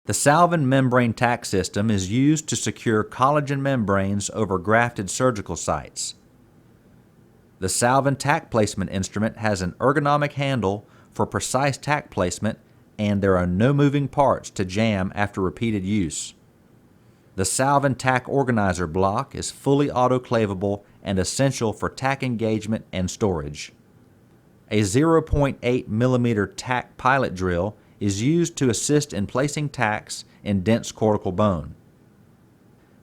The Salvin membrane tack system is used to secure collagen membranes over grafted surgical sites. The Salvin tack placement instrument has an ergonomic handle for precise tack placement, and there are no moving parts to jam after repeated use. The Salvin tack organizer block is fully autoclavable and essential for tack engagement and storage. A 0.8 millimeter tack pilot drill is used to assist in placing tacks in dense cortical bone.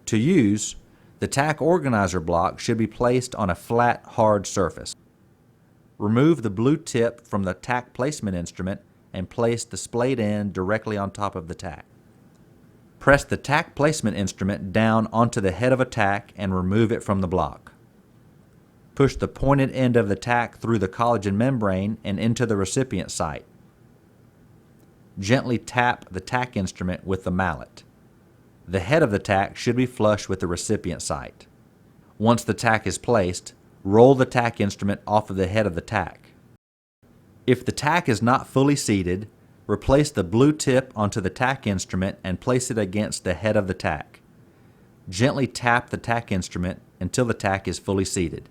To use, the tack organizer block should be placed on a flat, hard surface. Remove the blue tip from the tack placement instrument and place the splayed end directly on top of the tack. Press the tack placement instrument down onto the head of a tack and remove it from the block. Push the pointed end of the tack through the collagen membrane and into the recipient site. Gently tap the tack instrument with the mallet. The head of the tack should be flush with the recipient site. Once the tack is placed, roll the tack instrument off of the head of the tack. If the tack is not fully seated, replace the blue tip onto the tack instrument and place it against the head of the tack. Gently tap the tack instrument until the tack is fully seated.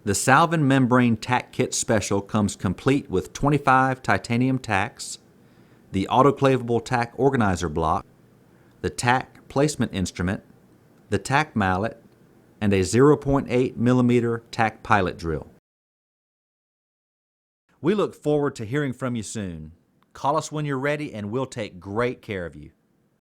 The Salvin Membrane Tack Kit Special comes complete with 25 titanium tacks, the autoclavable tack organizer block, the tack placement instrument, the tack mallet, and a 0.8 millimeter tack pilot drill. We look forward to hearing from you soon. Call us when you're ready and we'll take great care of you.